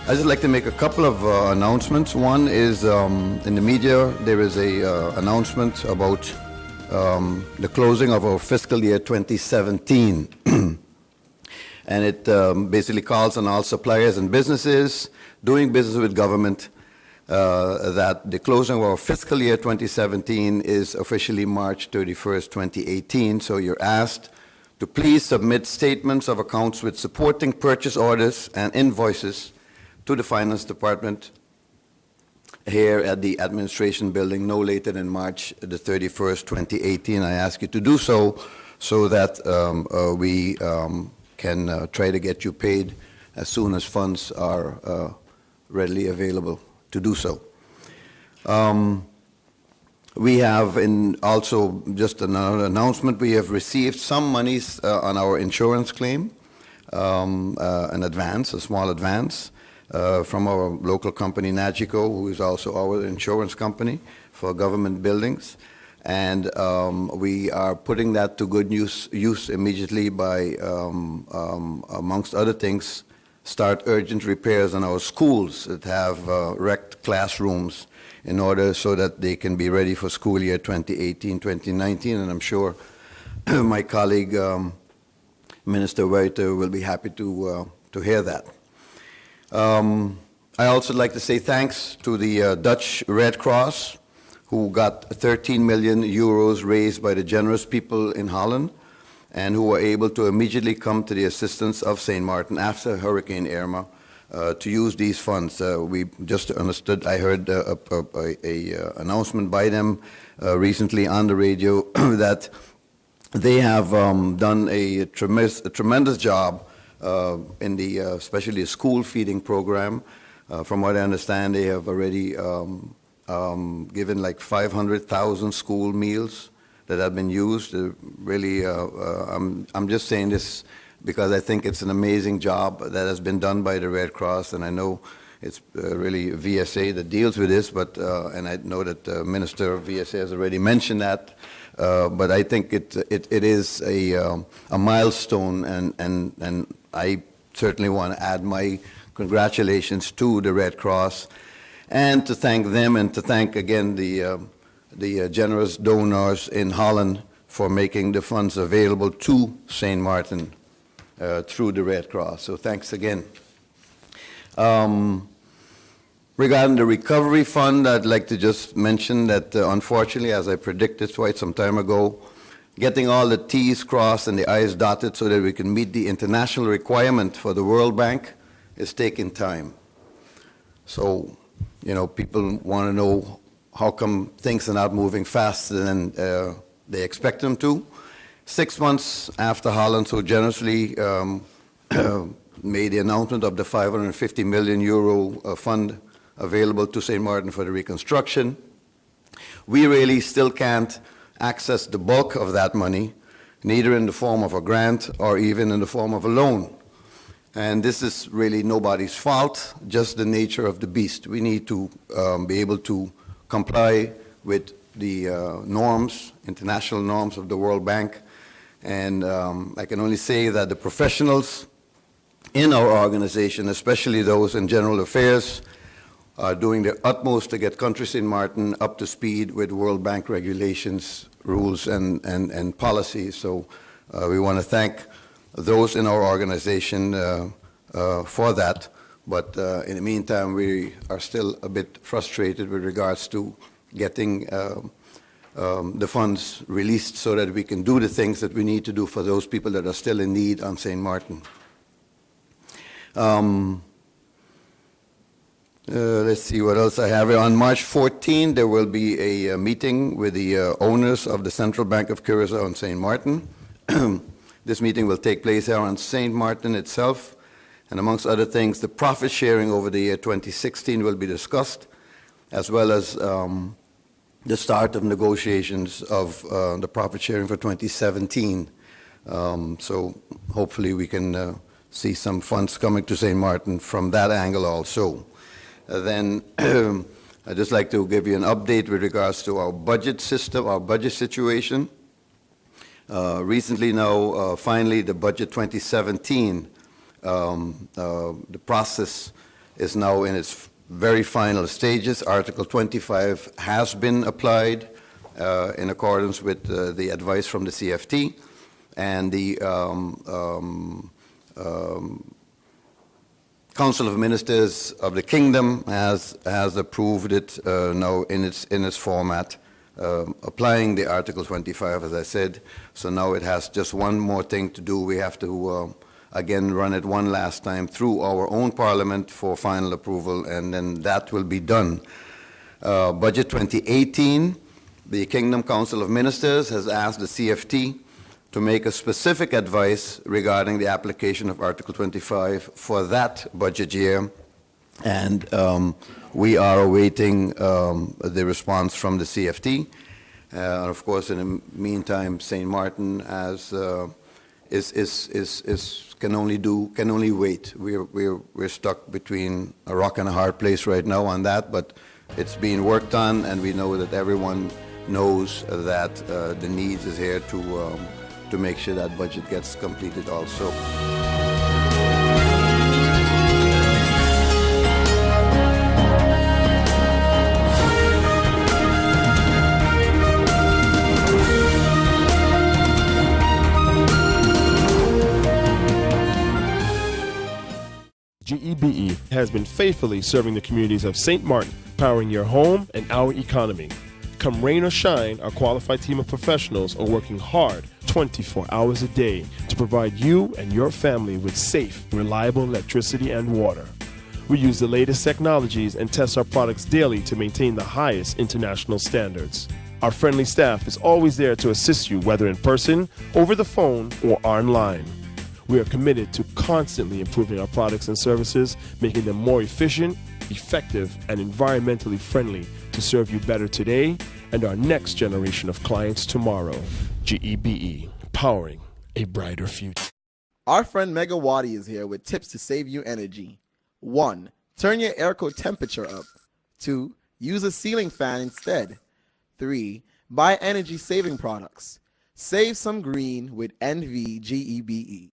I'd just like to make a couple of announcements. One is in the media, there is a announcement about the closing of our fiscal year 2017. And it basically calls on all suppliers and businesses doing business with government that the closing of our fiscal year 2017 is officially March 31st, 2018. So you're asked to please submit statements of accounts with supporting purchase orders and invoices to the Finance Department here at the Administration Building no later than March the 31st, 2018. I ask you to do so that we can try to get you paid as soon as funds are readily available to do so. We have also just another announcement, we have received some monies on our insurance claim, an advance, a small advance, from our local company, Nagico, who is also our insurance company for government buildings. And we are putting that to good use immediately by, amongst other things, start urgent repairs on our schools that have wrecked classrooms in order so that they can be ready for school year 2018-2019. And I'm sure my colleague, Minister Wouter, will be happy to hear that. I also like to say thanks to the Dutch Red Cross, who got 13 million euros raised by the generous people in Holland, and who were able to immediately come to the assistance of St. Martin after Hurricane Irma to use these funds. We just understood, I heard a announcement by them recently on the radio that they have done a tremendous job in the especially the school feeding program. From what I understand, they have already given like 500,000 school meals that have been used. Really, I'm just saying this because I think it's an amazing job that has been done by the Red Cross, and I know it's really VSA that deals with this, but and I know that the Minister of VSA has already mentioned that. But I think it is a milestone, and I certainly want to add my congratulations to the Red Cross, and to thank them, and to thank again the generous donors in Holland for making the funds available to St. Martin through the Red Cross. So thanks again. Regarding the recovery fund, I'd like to just mention that unfortunately, as I predicted quite some time ago, getting all the T's crossed and the I's dotted so that we can meet the international requirement for the World Bank is taking time. So, you know, people want to know how come things are not moving faster than they expect them to. 6 months after Holland so generously made the announcement of the 550 million euro fund available to St. Martin for the reconstruction, we really still can't access the bulk of that money, neither in the form of a grant or even in the form of a loan. And this is really nobody's fault, just the nature of the beast. We need to be able to comply with the norms, international norms of the World Bank. And I can only say that the professionals in our organization, especially those in general affairs, are doing their utmost to get country St. Martin up to speed with World Bank regulations, rules, and policies. So we want to thank those in our organization for that. But in the meantime, we are still a bit frustrated with regards to getting the funds released so that we can do the things that we need to do for those people that are still in need on St. Martin. Let's see what else I have here. On March 14, there will be a meeting with the owners of the Central Bank of Curaçao and St. Martin. This meeting will take place here on St. Martin itself, and amongst other things, the profit sharing over the year 2016 will be discussed, as well as the start of negotiations of the profit sharing for 2017. So hopefully we can see some funds coming to St. Martin from that angle also. Then I'd just like to give you an update with regards to our budget system, our budget situation. Recently now, finally, the budget 2017, the process is now in its very final stages. Article 25 has been applied in accordance with the advice from the CFT, and the Council of Ministers of the Kingdom has approved it now in its format, applying the Article 25, as I said. So now it has just one more thing to do. We have to again run it one last time through our own Parliament for final approval, and then that will be done. Budget 2018, the Kingdom Council of Ministers has asked the CFT to make a specific advice regarding the application of Article 25 for that budget year, and we are awaiting the response from the CFT. And of course, in the meantime, St. Martin can only wait. We're stuck between a rock and a hard place right now on that, but it's being worked on, and we know that everyone knows that the needs is here to make sure that budget gets completed also. GEBE has been faithfully serving the communities of St. Martin, powering your home and our economy. Come rain or shine, our qualified team of professionals are working hard 24 hours a day to provide you and your family with safe, reliable electricity and water. We use the latest technologies and test our products daily to maintain the highest international standards. Our friendly staff is always there to assist you, whether in person, over the phone, or online. We are committed to constantly improving our products and services, making them more efficient, effective, and environmentally friendly to serve you better today and our next generation of clients tomorrow. GEBE, powering a brighter future. Our friend Megawati is here with tips to save you energy. 1. Turn your airco temperature up. 2. Use a ceiling fan instead. 3. Buy energy-saving products. Save some green with NVGEBE.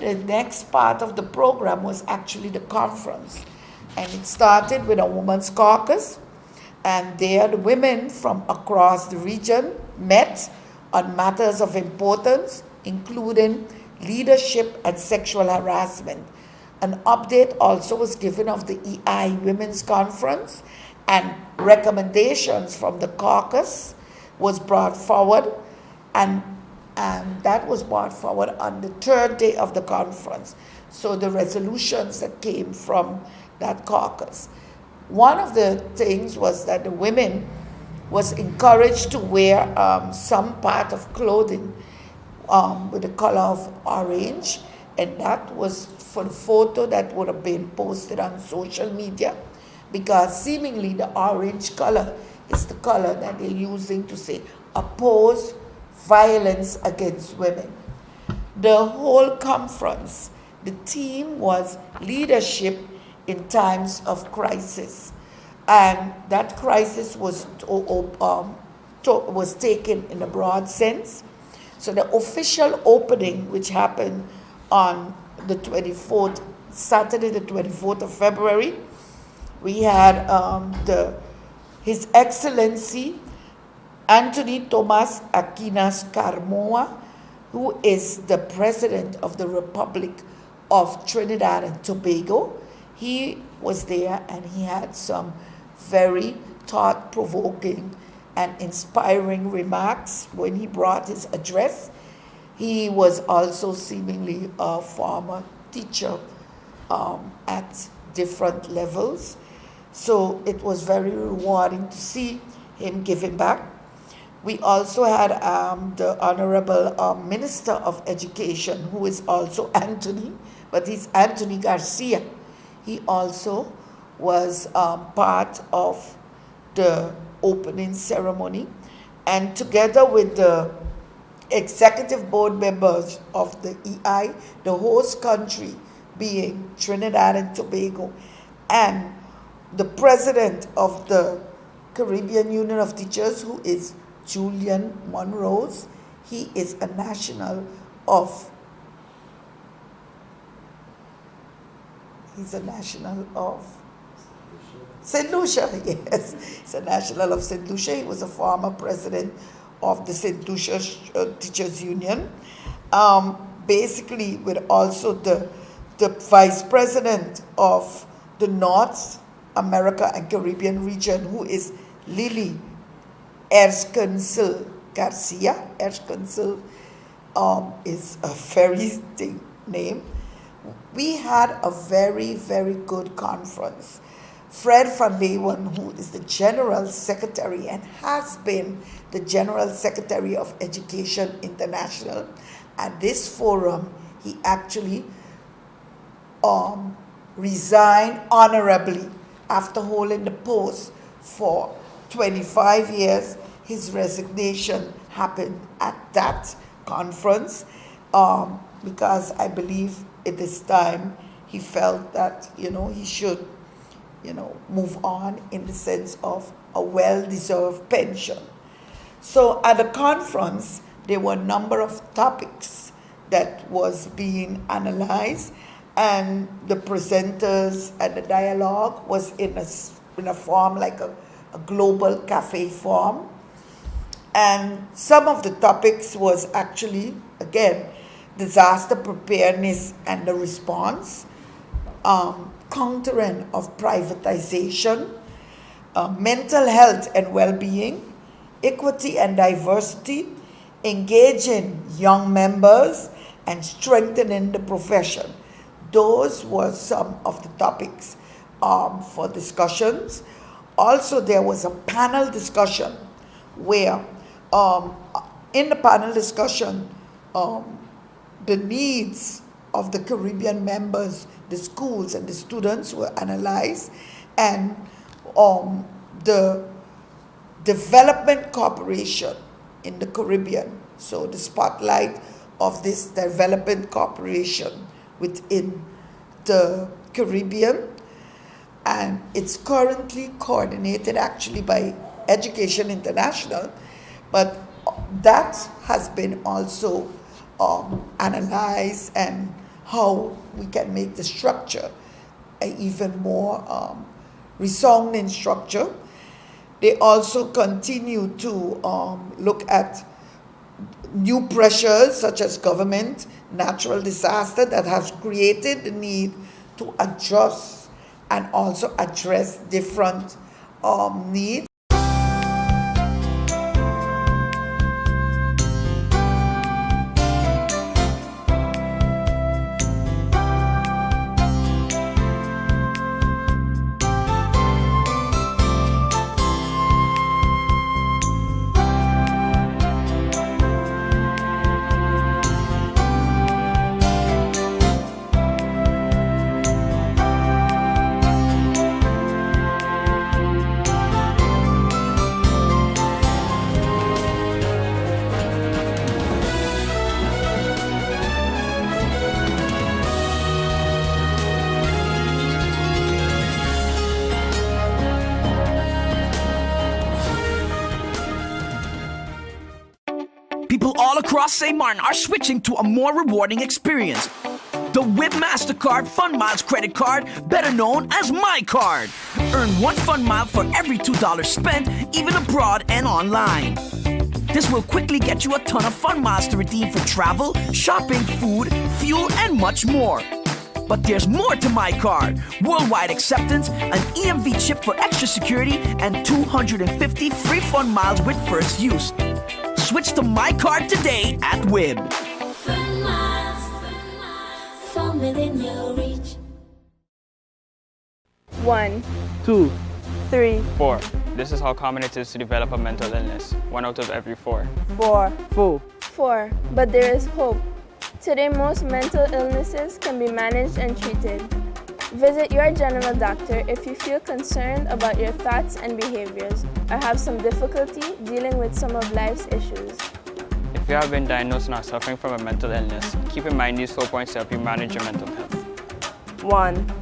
The next part of the program was actually the conference, and it started with a women's caucus, and there the women from across the region met on matters of importance, including leadership and sexual harassment. An update also was given of the EI Women's Conference, and recommendations from the caucus was brought forward, and that was brought forward on the third day of the conference. So the resolutions that came from that caucus. One of the things was that the women was encouraged to wear some part of clothing with the color of orange, and that was for the photo that would have been posted on social media, because seemingly the orange color is the color that they're using to say oppose violence against women. The whole conference, the theme was leadership in times of crisis, and that crisis was taken in a broad sense. So the official opening, which happened on the 24th, Saturday the 24th of February, we had His Excellency Anthony Thomas Aquinas Carmoa, who is the President of the Republic of Trinidad and Tobago. He was there, and he had some very thought-provoking and inspiring remarks when he brought his address. He was also seemingly a former teacher at different levels. So it was very rewarding to see him giving back. We also had the Honorable Minister of Education, who is also Anthony, but he's Anthony Garcia. He also was part of the opening ceremony, and together with the executive board members of the EI, the host country being Trinidad and Tobago, and the president of the Caribbean Union of Teachers, who is Julian Monrose. He is a national of St. Lucia, yes. He's a national of St. Lucia. He was a former president of the St. Lucia Teachers Union. Basically, with also the vice president of the North America and Caribbean region, who is Lily Erskincil Garcia. Erskincil is a very name. We had a very, very good conference. Fred van Leeuwen, who is the General Secretary and has been the General Secretary of Education International, at this forum, he actually resigned honorably after holding the post for 25 years. His resignation happened at that conference because I believe at this time he felt that, he should, move on in the sense of a well-deserved pension. So at the conference, there were a number of topics that was being analyzed, and the presenters and the dialogue was in a form like a global cafe form. And some of the topics was actually, again, disaster preparedness and the response, countering of privatization, mental health and well-being, equity and diversity, engaging young members, and strengthening the profession. Those were some of the topics for discussions. Also, there was a panel discussion where, in the panel discussion, the needs of the Caribbean members, the schools and the students were analyzed, and the development cooperation in the Caribbean. So the spotlight of this development cooperation within the Caribbean, and it's currently coordinated actually by Education International, but that has been also analyzed, and how we can make the structure an even more resounding structure. They also continue to look at new pressures such as government, natural disaster that has created the need to adjust and also address different needs. People all across St. Martin are switching to a more rewarding experience. The WIB MasterCard Fun Miles credit card, better known as My Card. Earn 1 Fun Mile for every $2 spent, even abroad and online. This will quickly get you a ton of Fun Miles to redeem for travel, shopping, food, fuel, and much more. But there's more to My Card. Worldwide acceptance, an EMV chip for extra security, and 250 free Fun Miles with first use. Switch to My Card today at WIB. Fun miles, from within your reach. 1, 2, 3, 4. This is how common it is to develop a mental illness. 1 out of every 4. 4, 4. 4. But there is hope. Today, most mental illnesses can be managed and treated. Visit your general doctor if you feel concerned about your thoughts and behaviors or have some difficulty dealing with some of life's issues. If you have been diagnosed and are suffering from a mental illness, keep in mind these 4 points to help you manage your mental health. 1.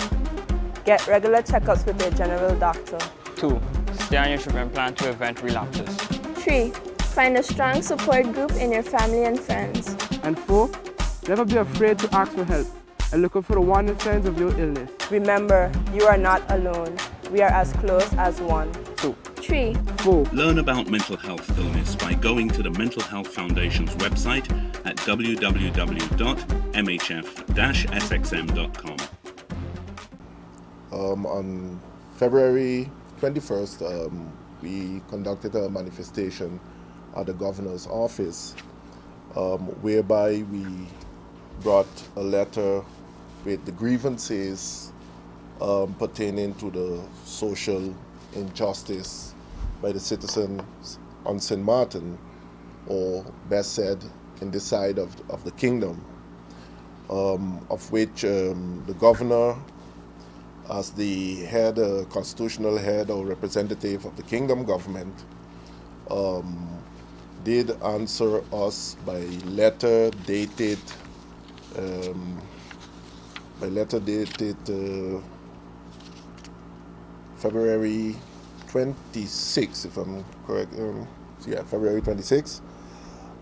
Get regular checkups with your general doctor. 2. Stay on your treatment plan to prevent relapses. 3. Find a strong support group in your family and friends. And 4. Never be afraid to ask for help and look out for the warning signs of your illness. Remember, you are not alone. We are as close as one. 2. 3. 4. Learn about mental health illness by going to the Mental Health Foundation's website at www.mhf-sxm.com. On February 21st, we conducted a manifestation at the governor's office, whereby we brought a letter with the grievances pertaining to the social injustice by the citizens on St. Martin, or best said, in this side of the kingdom, of which the governor, as the head, constitutional head or representative of the kingdom government, did answer us by letter dated February 26, if I'm correct. February 26,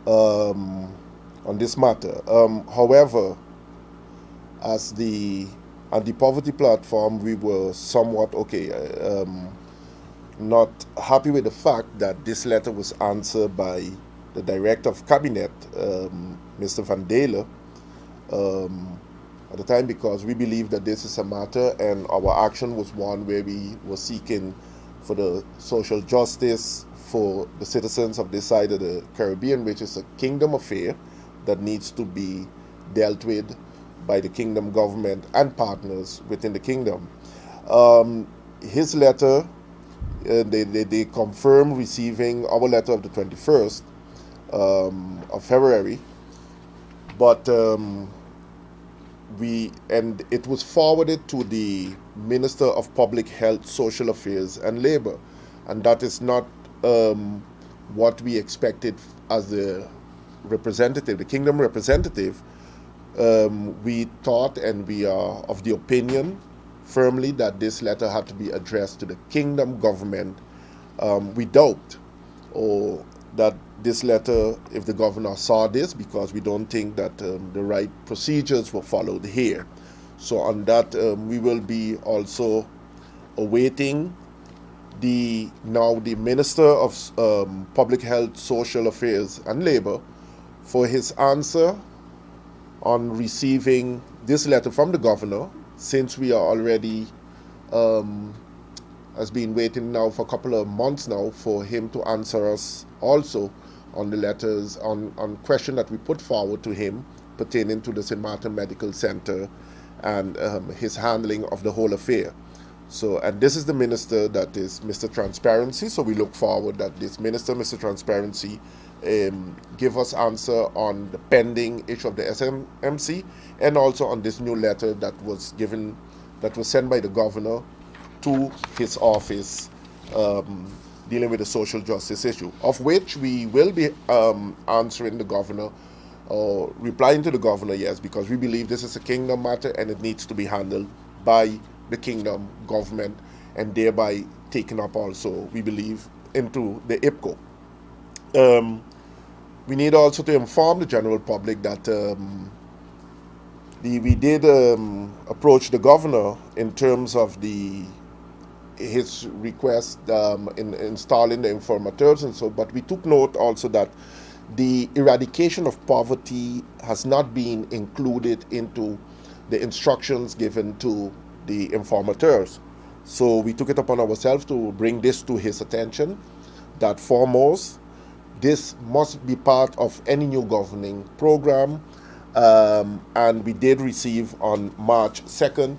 on this matter. However, as the poverty platform, we were somewhat not happy with the fact that this letter was answered by the Director of Cabinet, Mr. Van Dalen, at the time, because we believe that this is a matter, and our action was one where we were seeking for the social justice for the citizens of this side of the Caribbean, which is a kingdom affair that needs to be dealt with by the kingdom government and partners within the kingdom. His letter, they confirmed receiving our letter of the 21st of February, but it was forwarded to the Minister of Public Health, Social Affairs and Labor, and that is not what we expected as the representative, the kingdom representative. We thought, and we are of the opinion firmly, that this letter had to be addressed to the kingdom government. We doubt that this letter, if the governor saw this, because we don't think that the right procedures were followed here. So on that, we will be also awaiting the Minister of Public Health, Social Affairs and Labor for his answer on receiving this letter from the governor, since we are already has been waiting now for a couple of months now for him to answer us also on the letters, on question that we put forward to him pertaining to the St. Martin Medical Center and his handling of the whole affair. So, and this is the minister that is Mr. Transparency, so we look forward that this minister, Mr. Transparency, give us answer on the pending issue of the SMMC, and also on this new letter that was sent by the governor to his office, dealing with the social justice issue, of which we will be answering the governor, or replying to the governor, yes, because we believe this is a kingdom matter and it needs to be handled by the kingdom government, and thereby taken up also, we believe, into the IPCO. We need also to inform the general public that we did approach the governor in terms of his request in installing the informateurs and so, but we took note also that the eradication of poverty has not been included into the instructions given to the informateurs. So we took it upon ourselves to bring this to his attention, that foremost, this must be part of any new governing program. And we did receive on March 2nd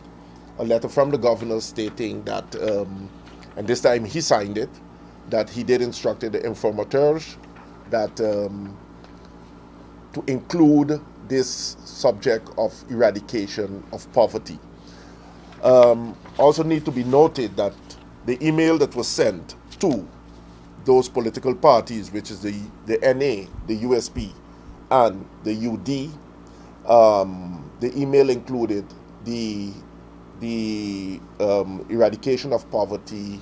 a letter from the governor stating that, and this time he signed it, that he did instruct the informateurs that to include this subject of eradication of poverty. Also need to be noted that the email that was sent to those political parties, which is the NA, the USP, and the UD, the email included the eradication of poverty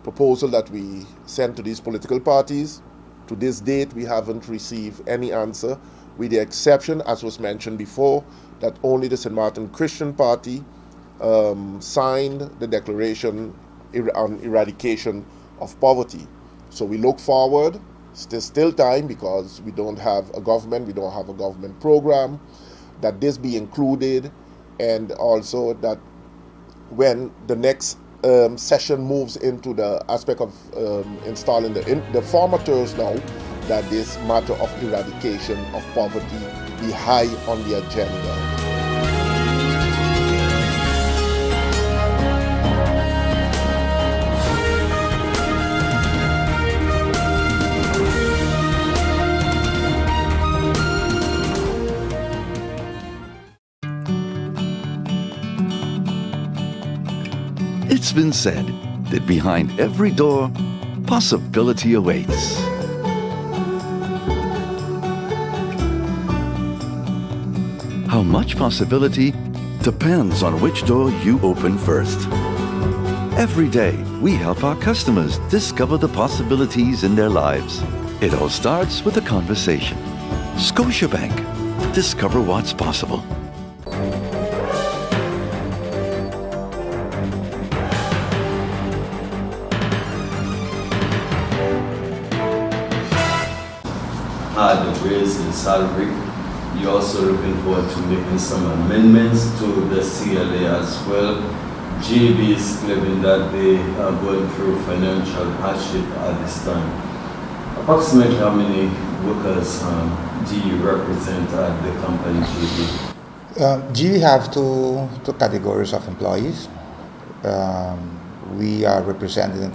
proposal that we sent to these political parties. To this date, we haven't received any answer, with the exception, as was mentioned before, that only the St. Martin Christian Party signed the declaration on eradication of poverty. So we look forward. There's still time because we don't have a government, we don't have a government program, that this be included, and also that when the next session moves into the aspect of installing the formators now, that this matter of eradication of poverty be high on the agenda. It's been said that behind every door, possibility awaits. How much possibility depends on which door you open first. Every day, we help our customers discover the possibilities in their lives. It all starts with a conversation. Scotiabank. Discover what's possible. The raise in salary. You're also looking forward to making some amendments to the CLA as well. GB is claiming that they are going through financial hardship at this time. Approximately how many workers do you represent at the company GB? GB have two categories of employees. We are representing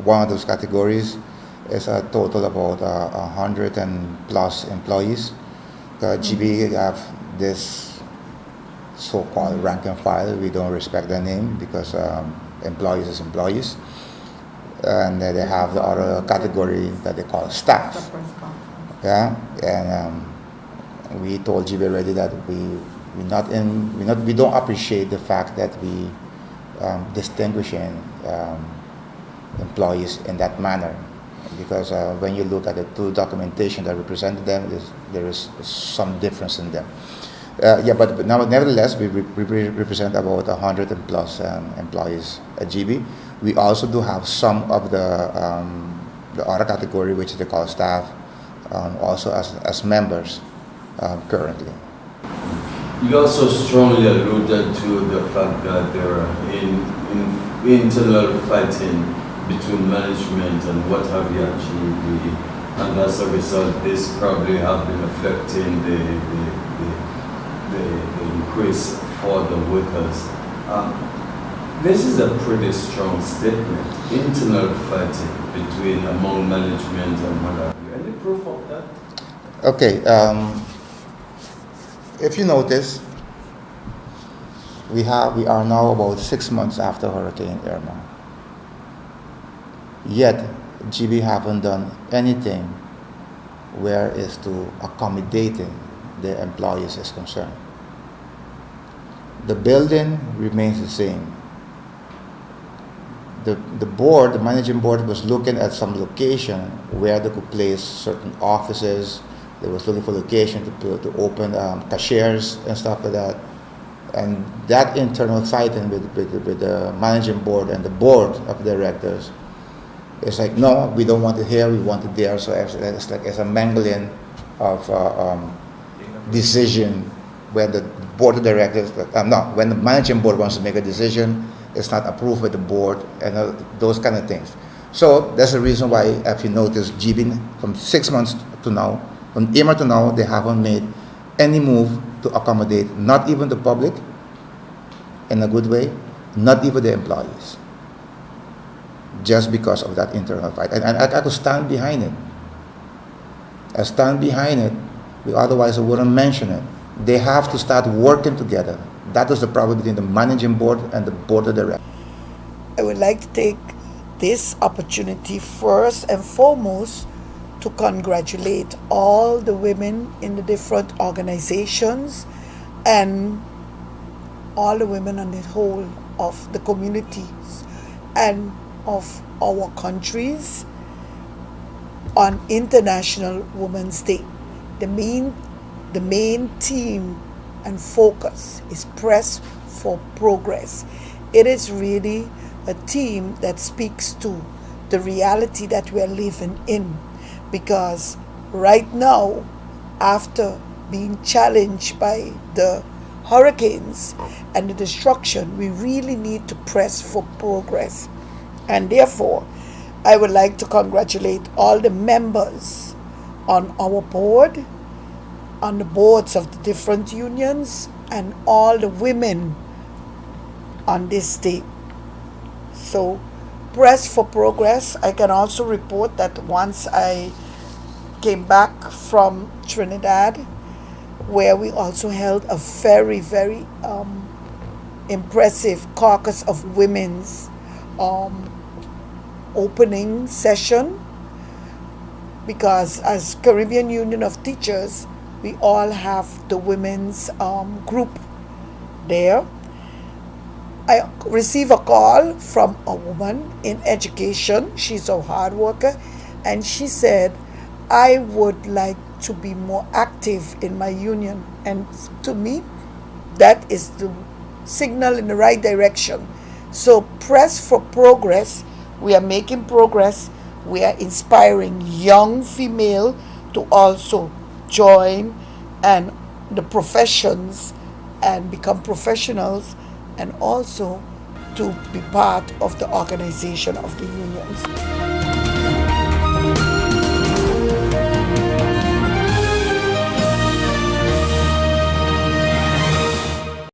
one of those categories. It's a total about 100 and plus employees. GB have this so-called rank and file. We don't respect their name because employees is employees. And they have the other category that they call staff. Yeah, and we told GB already that we don't appreciate the fact that we distinguishing employees in that manner. Because when you look at the two documentation that represented them, there is some difference in them. But now, nevertheless, we represent about 100 and plus employees at GB. We also do have some of the other category, which they call staff, also as members currently. You also strongly alluded to the fact that there are internal fighting between management and what have you at GB, and as a result, this probably have been affecting the increase for the workers. This is a pretty strong statement. Internal fighting among management and what have you. Any proof of that? Okay. If you notice, we are now about 6 months after Hurricane Irma. Yet, GB haven't done anything where is to accommodating the employees is concerned. The building remains the same. The managing board was looking at some location where they could place certain offices. They was looking for location to open cashiers and stuff like that. And that internal fighting with the managing board and the board of directors, it's like, no, we don't want it here, we want it there. So it's a mangling of decision when the board of directors, when the managing board wants to make a decision, it's not approved by the board and those kind of things. So that's the reason why, if you notice, GB from 6 months to now, from Irma to now, they haven't made any move to accommodate not even the public in a good way, not even the employees, just because of that internal fight. And I could stand behind it. stand behind it. Otherwise, I wouldn't mention it. They have to start working together. That is the problem between the managing board and the board of directors. I would like to take this opportunity first and foremost to congratulate all the women in the different organizations and all the women on the whole of the communities and of our countries on International Women's Day. The main theme and focus is Press for Progress. It is really a theme that speaks to the reality that we are living in, because right now, after being challenged by the hurricanes and the destruction, we really need to press for progress. And therefore, I would like to congratulate all the members on our board, on the boards of the different unions, and all the women on this day. So, Press for Progress. I can also report that once I came back from Trinidad, where we also held a very, very impressive caucus of women's opening session, because as Caribbean Union of Teachers, we all have the women's group there. I received a call from a woman in education. She's a hard worker, and she said, I would like to be more active in my union. And to me, that is the signal in the right direction. So Press for Progress, we are making progress. We are inspiring young female to also join and the professions and become professionals, and also to be part of the organization of the unions.